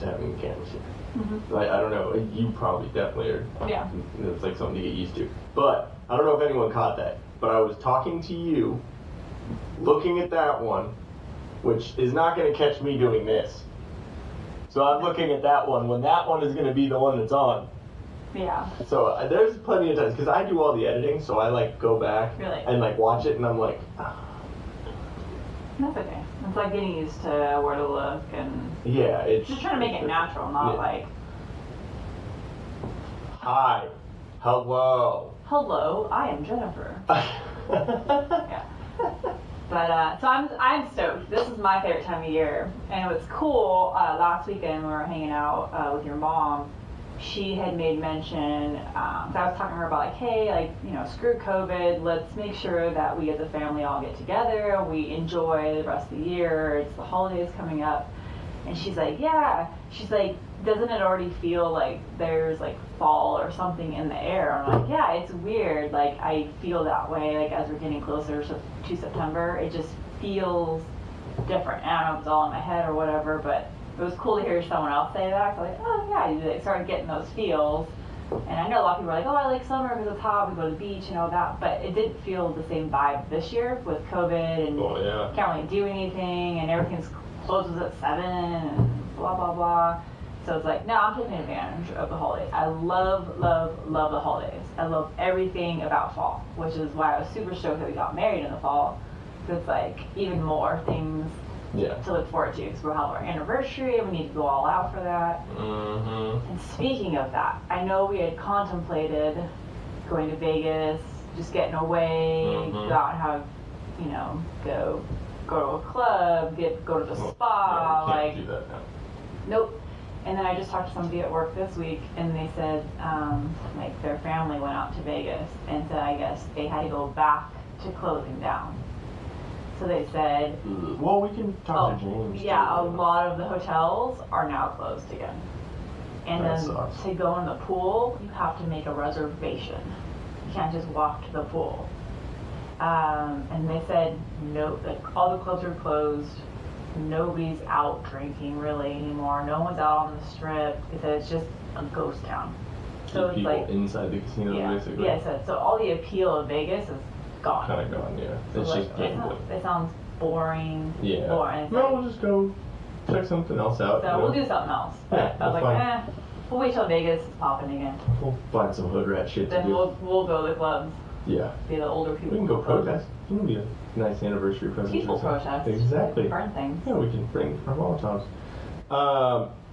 having cameras here. Mm-hmm. Like, I don't know. You probably definitely are. Yeah. It's like something to get used to. But I don't know if anyone caught that. But I was talking to you, looking at that one, which is not going to catch me doing this. So I'm looking at that one when that one is going to be the one that's on. Yeah. So there's plenty of times, because I do all the editing, so I like go back Really? and like watch it, and I'm like, That's okay. It's like getting used to where to look and yeah, it's just trying to make it natural, not like, hi, hello. hello, I am Jennifer. Yeah. But so I'm stoked. This is my favorite time of year, and it was cool. Last weekend we were hanging out with your mom. She had made mention. I was talking to her about like, hey, like screw COVID. Let's make sure that we as a family all get together. We enjoy the rest of the year. It's the holidays coming up, and she's like, yeah. She's like, doesn't it already feel like there's like fall or something in the air? I'm like, yeah, it's weird. Like I feel that way. Like as we're getting closer to September, it just feels different. I don't know if it's all in my head or whatever, but it was cool to hear someone else say that. So like, oh yeah, you started getting those feels. And I know a lot of people are like, oh, I like summer because it's hot, we go to the beach and all that. But it didn't feel the same vibe this year with COVID and can't really do anything, and everything's closes at 7. And blah, blah, blah. So it's like, no, I'm taking advantage of the holidays. I love, love, love the holidays. I love everything about fall, which is why I was super stoked that we got married in the fall. So it's like even more things to look forward to. Because we'll have our anniversary and we need to go all out for that. Mm-hmm. And speaking of that, I know we had contemplated going to Vegas, just getting away, go out and have, you know, go to a club, go to the spa. Yeah, like, can't do that now. nope. And then I just talked to somebody at work this week, and they said, like, their family went out to Vegas, and said, I guess they had to go back to closing down. So they said, well, we can talk to James. yeah, a lot of the hotels are now closed again. And That then sucks. to go in the pool, you have to make a reservation. You can't just walk to the pool. And they said, no, like, all the clubs are closed. Nobody's out drinking really anymore. No one's out on the strip. They said it's just a ghost town. So it's people like inside the casino, basically. Yeah, so all the appeal of Vegas is gone. Kind of gone, yeah. So It's like, just gambling. it sounds boring. Yeah. Boring. It's No, like, we'll just go check something else out. so we'll do something else. Yeah, But I was that's like, fine. we'll wait till Vegas is popping again. We'll find some hood rat shit to Then do. we'll go to the clubs. Yeah. Be the older people. We can go clubs. protest. It can be a nice anniversary present. Peaceful or something. protest. Exactly. Burn things. Yeah, we can bring our Molotovs.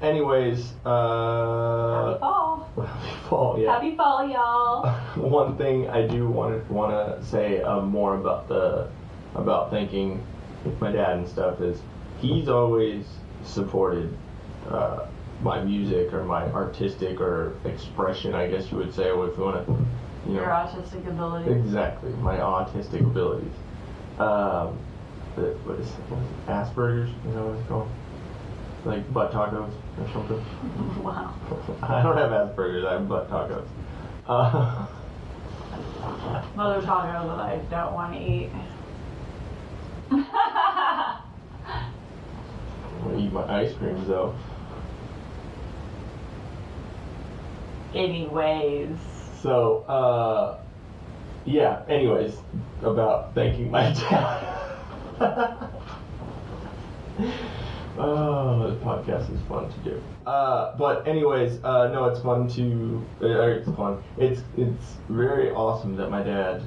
Anyways, Happy fall. happy fall, yeah. Happy fall, y'all. One thing I do want to say more about thinking with my dad and stuff is he's always supported my music or my artistic or expression, I guess you would say, if you want to, you know. Your autistic ability. Exactly, my autistic abilities. What is Asperger's? Is that what it's called? Like butt tacos or something? Wow. I don't have Asperger's, I have butt tacos. Mother tacos that I don't want to eat. I eat my ice creams though. Anyways. So, yeah, anyways, about thanking my dad. Oh, the podcast is fun to do. But anyways, no, it's fun to, it's fun. It's very awesome that my dad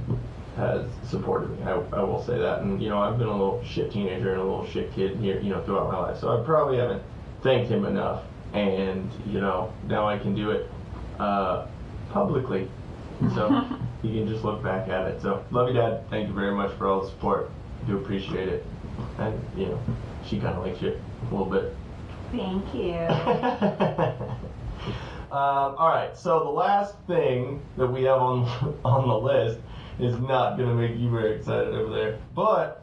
has supported me. I will say that. And, you know, I've been a little shit teenager and a little shit kid here, you know, throughout my life. So I probably haven't thanked him enough. And, you know, now I can do it publicly. So you can just look back at it. So love you, Dad. Thank you very much for all the support. Do appreciate it. And, you know, she kind of likes you a little bit. Thank you. All right, so the last thing that we have on the list is not going to make you very excited over there, but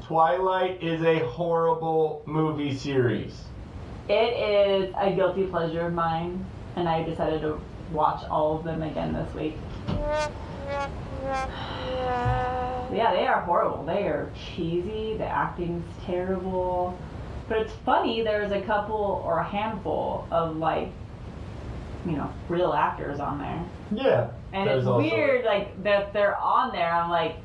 Twilight is a horrible movie series. It is a guilty pleasure of mine, and I decided to watch all of them again this week. Yeah, they are horrible. They are cheesy. The acting's terrible. But it's funny, there's a couple or a handful of, like, you know, real actors on there. Yeah. And it's weird, like, that they're on there. I'm like,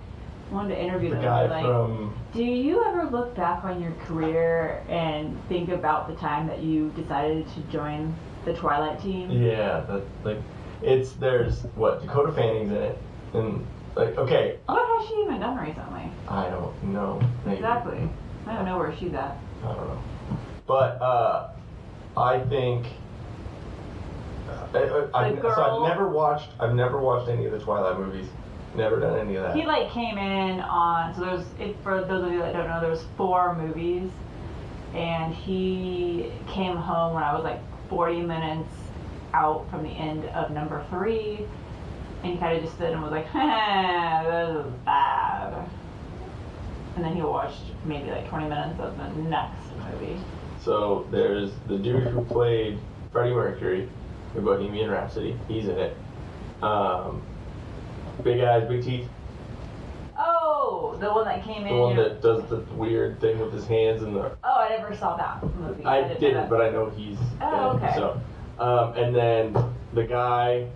I wanted to interview The them. guy like, from... do you ever look back on your career and think about the time that you decided to join the Twilight team? Yeah, there's, Dakota Fanning's in it. And, like, okay. What has she even done recently? I don't know. Maybe. Exactly. I don't know where she's at. I don't know. But, I think... So I've never watched any of the Twilight movies. Never done any of that. He, like, came in on, so for those of you that don't know, there's 4 movies, and he came home when I was, like, 40 minutes out from the end of number 3, and he kind of just stood and was like, this is bad. And then he watched maybe, like, 20 minutes of the next movie. So there's the dude who played Freddie Mercury in Bohemian Rhapsody. He's in it. Big eyes, big teeth. Oh, the one that came in. The one that does the weird thing with his hands and the... Oh, I never saw that movie. I didn't, but I know he's in it. okay. So, and then the guy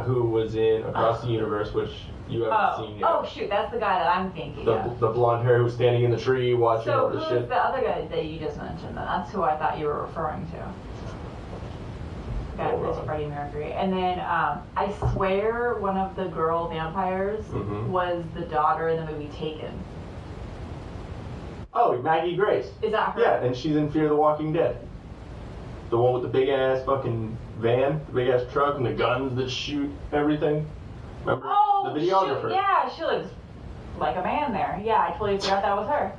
who was in Across the Universe, which you haven't seen yet. Oh shoot, that's the guy that I'm thinking of. The blonde hair who was standing in the tree watching So all this who's shit. the other guy that you just mentioned? That's who I thought you were referring to. Guy Hold plays on. Freddie Mercury. And then I swear one of the girl vampires was the daughter in the movie Taken. Oh, Maggie Grace. Is that her? Yeah, and she's in Fear the Walking Dead. The one with the big ass fucking van, the big ass truck, and the guns that shoot everything. Remember? Oh, The videographer. shoot, yeah, she looks like a man there. Yeah, I totally forgot that was her.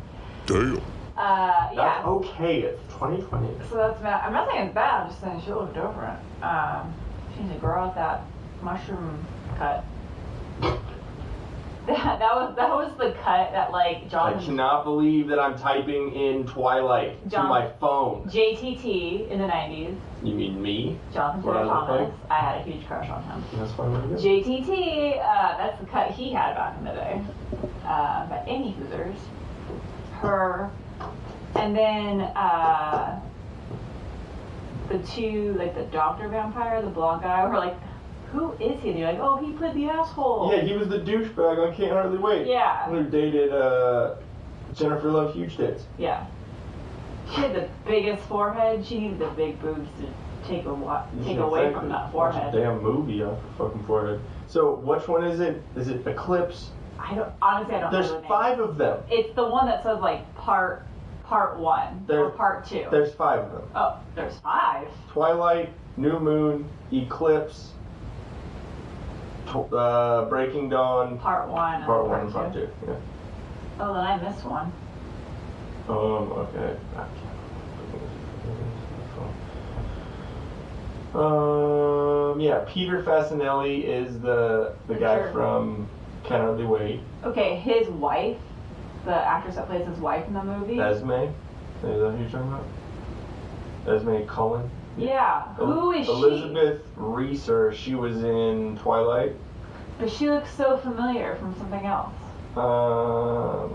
Damn. Yeah. That's okay. It's 2020. So that's bad. I'm not saying it's bad. I'm just saying she looked different. She needs to grow out that mushroom cut. that was the cut that like I Jonathan cannot believe that I'm typing in Twilight to my phone. JTT in the 90s. You mean me? Jonathan What I Taylor look Thomas. like? I had a huge crush on him. That's fine with you. JTT. That's the cut he had back in the day. But any Hoosers, her, and then the two, like the doctor vampire, the blonde guy, were like, who is he? And you're like, oh, he played the asshole. Yeah, he was the douchebag on Can't Hardly Wait. Yeah. Who dated Jennifer Love Huge Tits. Yeah. She had the biggest forehead. She needed the big boobs to take away from that Watch forehead. a damn movie off her fucking forehead. So which one is it? Is it Eclipse? Honestly, I don't There's know the name. 5 of them. It's the one that says like part 1 or part 2. There's 5 of them. Oh, there's 5. Twilight, New Moon, Eclipse, Breaking Dawn, Part 1. Part 1 and Part 2. Yeah. Oh, then I missed one. Okay. Yeah, Peter Fasinelli is the guy Sure. from Can't Hardly Wait. Okay, his wife, the actress that plays his wife in the movie. Esme? Is that who you're talking about? Esme Cullen? Yeah, who is she? Elizabeth Reeser, she was in Twilight. But she looks so familiar from something else.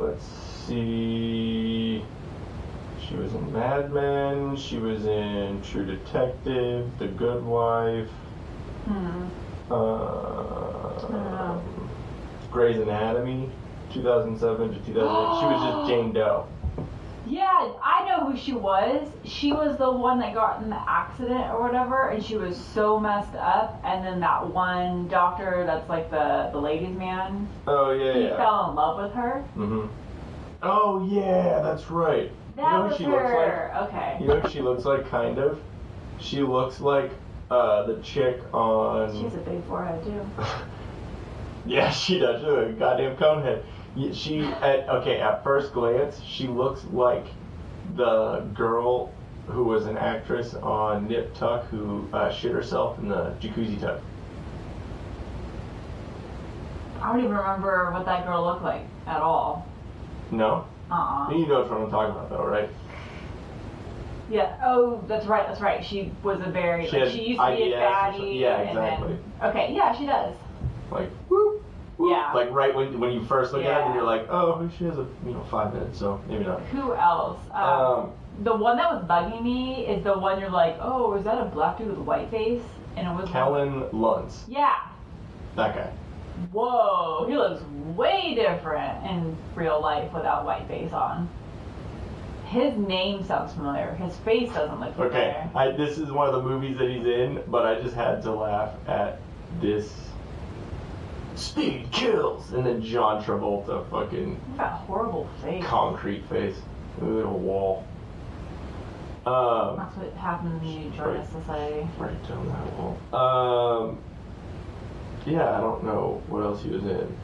Let's see. She was in Mad Men. She was in True Detective, The Good Wife. Grey's Anatomy, 2007 to 2008. She was just Jane Doe. Yeah, I know who she was. She was the one that got in the accident or whatever, and she was so messed up. And then that one doctor that's like the ladies' man, Oh yeah, he yeah. fell in love with her. Mhm. Oh yeah, that's right. That you know was who she looks her. like? Okay. You know who she looks like, kind of? She looks like the chick on. She has a big forehead too. Yeah, she does. She looks like a goddamn conehead. At first glance, she looks like the girl who was an actress on Nip Tuck who shit herself in the jacuzzi tub. I don't even remember what that girl looked like at all. No? You know what I'm talking about, though, right? Yeah. Oh, that's right. That's right. She was a very. She Like, had she used to be a IBS or something. fatty. Yeah, and exactly. then, okay. Yeah, she does. Like, whoop, whoop. Yeah. Like right when you first look at it, Yeah. and you're like, oh, she has 5 minutes, so maybe not. Who else? The one that was bugging me is the one you're like, oh, is that a black dude with a white face? And it was. Kellen Lutz, Yeah. that guy. Whoa, he looks way different in real life without white face on. His name sounds familiar. His face doesn't look familiar. Okay, this is one of the movies that he's in, but I just had to laugh at this. Speed kills, and then John Travolta fucking That horrible face. concrete face, little wall. That's what happens when you join a society. Right down that wall. Yeah, I don't know what else he was in. Him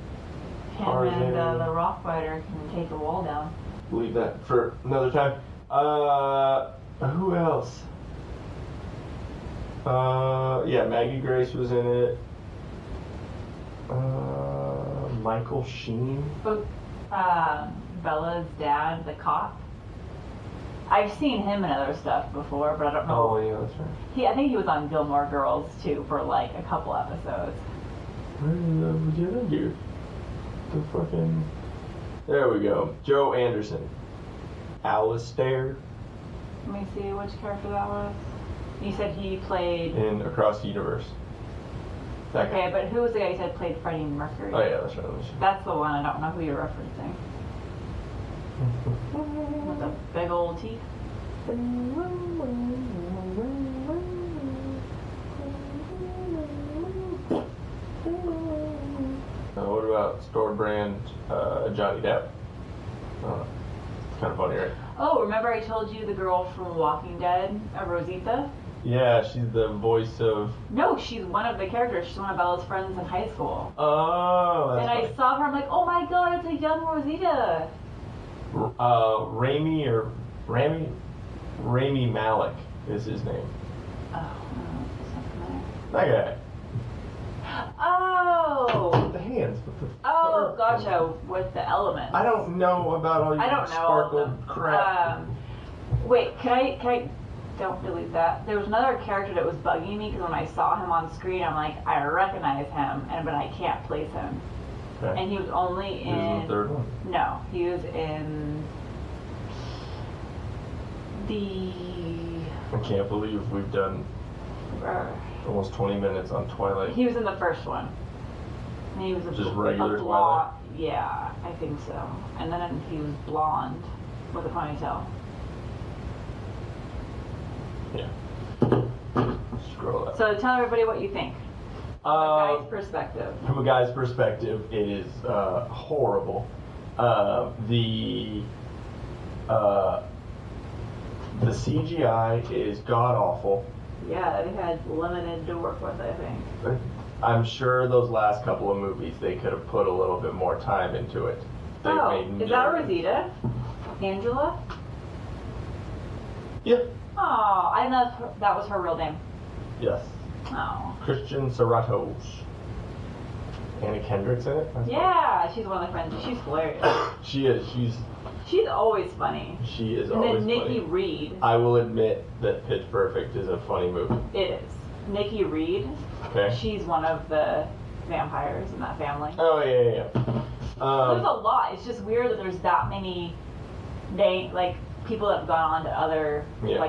Tarzan. and the rock fighter can take a wall down. Leave that for another time. Who else? Yeah, Maggie Grace was in it. Michael Sheen. But Bella's dad, the cop. I've seen him in other stuff before, but I don't know. Oh yeah, that's right. I think he was on Gilmore Girls too for like a couple episodes. Where did I do? The fucking. There we go. Joe Anderson. Alistair Let me see which character that was. You said he played. in Across the Universe. That guy. Okay, but who was the guy you said played Freddie Mercury? Oh yeah, that's right. That's the one. I don't know who you're referencing. With the big old teeth. What about store brand Johnny Depp? It's kind of funny, right? Oh, remember I told you the girl from Walking Dead, Rosita? Yeah, she's the voice of. No, she's one of the characters. She's one of Bella's friends in high school. Oh, that's And I saw her, I'm like, oh my god, it's a young Rosita. Rami Malek is his name. Oh, something That guy. there. Oh! The hands. With the Oh, fur. gotcha, with the elements. I don't know about all your I don't know all of sparkled them. crap. Wait, can I, don't delete that. There was another character that was bugging me because when I saw him on screen, I'm like, I recognize him, but I can't place him. Okay. And he was only Who's in the third one? No, he was in the, I can't believe we've done almost 20 minutes on Twilight. he was in the first one. And he was a, Just regular a Twilight? Yeah, I think so. And then he was blonde with a ponytail. Yeah. Scroll up. So tell everybody what you think. From a guy's perspective. From a guy's perspective, it is horrible. The CGI is god awful. Yeah, they had limited to work with, I think. I'm sure those last couple of movies they could have put a little bit more time into it. They made Is that millions. Rosita? Angela? Yeah. Oh, I didn't know that was her real name. Yes. Oh. Christian Serratos. Anna Kendrick's in it? That's Yeah, she's one of the friends. She's hilarious. funny. She is. She's always funny. She is And always then Nikki funny. Reed. I will admit that Pitch Perfect is a funny movie. It is. Nikki Reed. Okay. She's one of the vampires in that family. Oh yeah. There's a lot. It's just weird that there's that many people that have gone on to other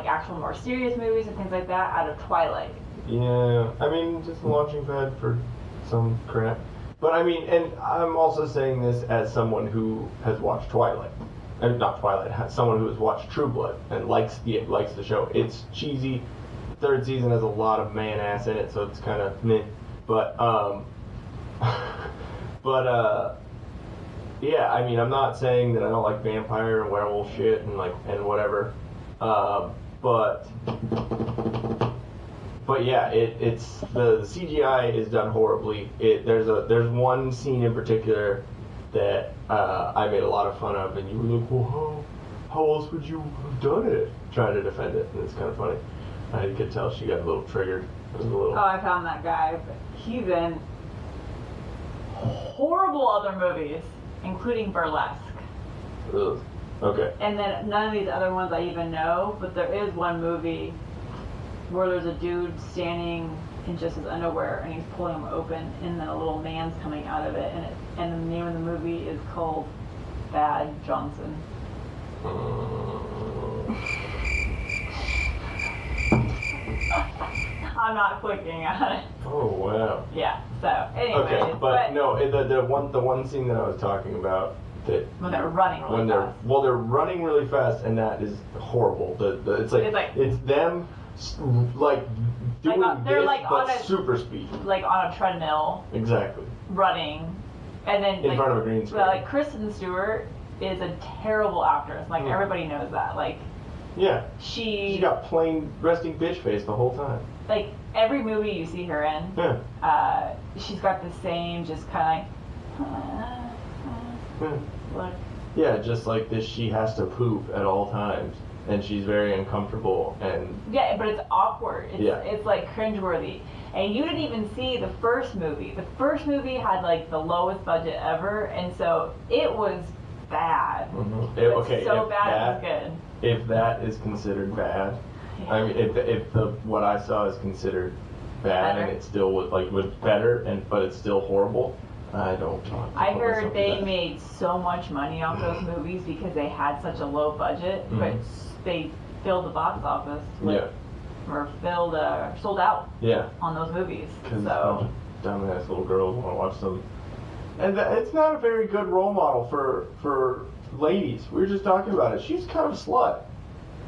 actual more serious movies and things like that out of Twilight. Yeah. I mean, just a launching pad for some crap. But I mean, and I'm also saying this as someone who has watched Twilight. Not Twilight. Someone who has watched True Blood and likes the show. It's cheesy. Third season has a lot of man ass in it, so it's kind of meh. But yeah. I mean, I'm not saying that I don't like vampire and werewolf shit and whatever. But yeah, it's the CGI is done horribly. There's one scene in particular that I made a lot of fun of, and you were like, well, how else would you have done it? Trying to defend it, and it's kind of funny. I could tell she got a little triggered. It was a little. Oh, I found that guy. But he's in horrible other movies, including Burlesque. Ugh. Okay. And then none of these other ones I even know, but there is one movie where there's a dude standing in just his underwear and he's pulling them open and then a little man's coming out of it and the name of the movie is called Bad Johnson. I'm not clicking on it. Oh wow. Yeah. So anyway. Okay, but no, the one scene that I was talking about that when they're running really fast. they're running really fast, and that is horrible. It's them doing they're this, like but on a- super speed. Like on a treadmill, Exactly. running, and then In front of a green screen. Like Kristen Stewart is a terrible actress. Like everybody knows that. Like Yeah. she got plain resting bitch face the whole time. like every movie you see her in, Yeah. she's got the same just kind of Yeah. look. Yeah, just like this, she has to poop at all times, and she's very uncomfortable. And Yeah, but it's awkward. It's like cringeworthy. And you didn't even see the first movie. The first movie had like the lowest budget ever, and so it was bad. Okay, so if bad it was good. If that is considered bad, I mean, if what I saw is considered bad, Better. and it still was better, but it's still horrible, I don't. I heard they made so much money off those movies because they had such a low budget, but they filled the box office. Or sold out Yeah. on those movies. 'Cause, So dumbass little girls want to watch some. And it's not a very good role model for ladies. We were just talking about it. She's kind of a slut.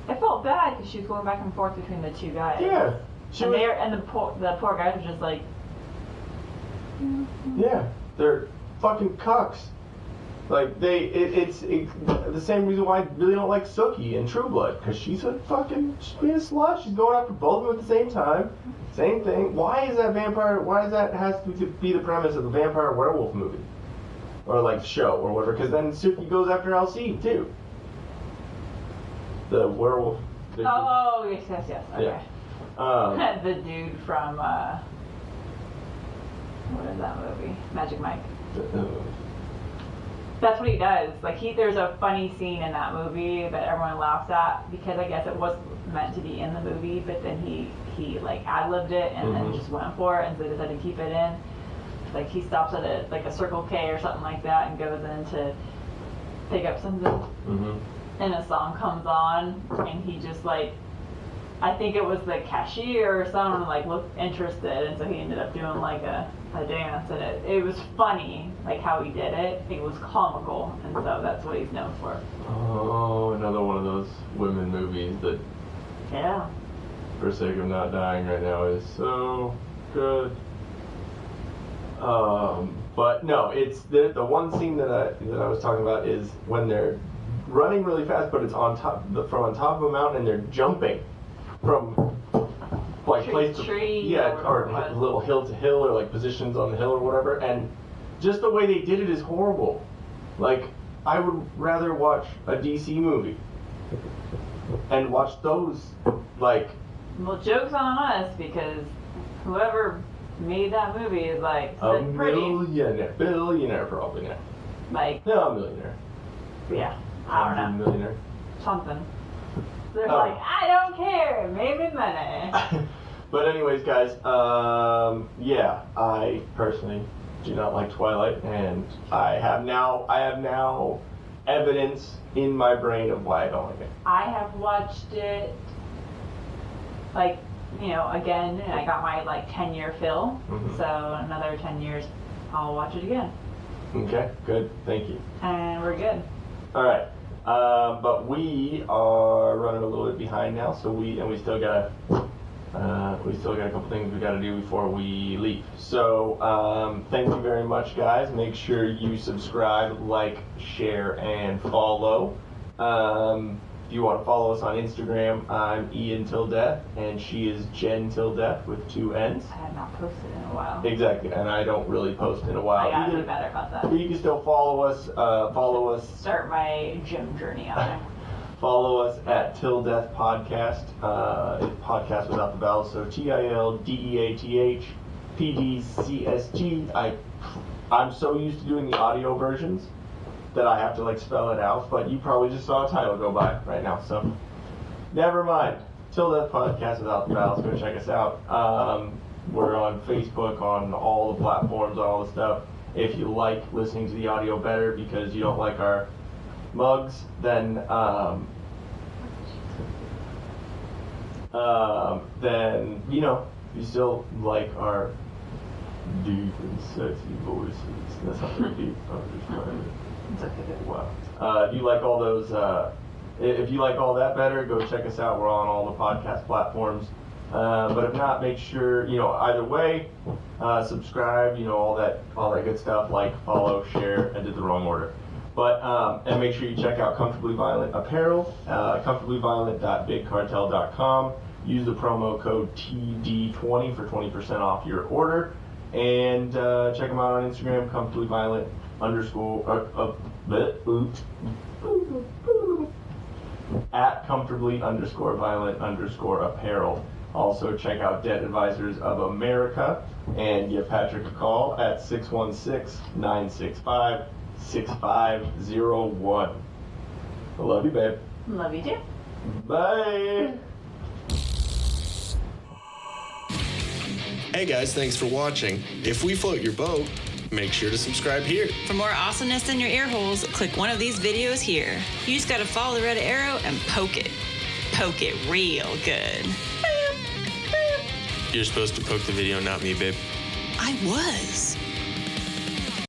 I felt bad because she was going back and forth between the two guys. Yeah. The poor guys were just like. Yeah, they're fucking cucks. Like it's the same reason why I really don't like Sookie in True Blood, because she's being a slut. She's going after both of them at the same time. Same thing. Why is that vampire? Why does that has to be the premise of the vampire werewolf movie, or like show or whatever? Because then Sookie goes after Alcide too. The werewolf. Oh yes. Okay. Yeah. The dude from what is that movie? Magic Mike. That's what he does. Like there's a funny scene in that movie that everyone laughs at because I guess it was meant to be in the movie, but then he like ad-libbed it and then just went for it and so they decided to keep it in. Like he stops at a Circle K or something like that and goes in to pick up something, and a song comes on and he just like, I think it was the cashier or someone like looked interested, and so he ended up doing like a dance, and it was funny like how he did it. It was comical, and so that's what he's known for. Oh, another one of those women movies that, Yeah. for sake of not dying right now, is so good. But no, it's the one scene that I was talking about is when they're running really fast, but it's on top of a mountain and they're jumping from like place to tree, or little hill to hill, or like positions on the hill or whatever, and just the way they did it is horrible. Like I would rather watch a DC movie and watch those like. Well, joke's on us because whoever made that movie is like A pretty. billionaire probably now. Like No, a millionaire. yeah, I don't know, Millionaire. something. They're Oh. like, I don't care, made me money. But anyways, guys, yeah, I personally do not like Twilight, and I have now evidence in my brain of why I don't like it. I have watched it, like, again, and I got my, 10-year fill, so another 10 years, I'll watch it again. Okay, good, thank you. And we're good. All right, but we are running a little bit behind now, so we still got a couple things we got to do before we leave. So thank you very much, guys. Make sure you subscribe, like, share, and follow. If you want to follow us on Instagram, I'm Ian Till Death, and she is Jen Till Death with 2 N's. I have not posted in a while. Exactly, and I don't really post in a while I gotta either. be better about that. But you can still follow us. Start my gym journey on it. Follow us at Till Death Podcast. It's podcast without the vowels, so TILDEATH PDCSG. I'm so used to doing the audio versions that I have to spell it out, but you probably just saw a title go by right now, so never mind. Till Death Podcast without the vowels. Go check us out. We're on Facebook, on all the platforms, all the stuff. If you like listening to the audio better because you don't like our mugs, then you still like our deep and sexy voices. That's not very deep. I'm just trying to. It's okay. Wow. If you like all those, if you like all that better, go check us out. We're on all the podcast platforms. But if not, make sure, either way, subscribe, all that good stuff, like, follow, share. I did the wrong order. But, and make sure you check out Comfortably Violent Apparel, comfortablyviolent.bigcartel.com. Use the promo code TD20 for 20% off your order. And check them out on Instagram, Comfortably Violent at comfortably_violent_apparel. Also check out Debt Advisors of America and give Patrick a call at 616-965-6501. I love you, babe. Love you too. Bye. Hey guys, thanks for watching. If we float your boat, make sure to subscribe here. For more awesomeness in your ear holes, click one of these videos here. You just gotta follow the red arrow and poke it. Poke it real good. You're supposed to poke the video, not me, babe. I was.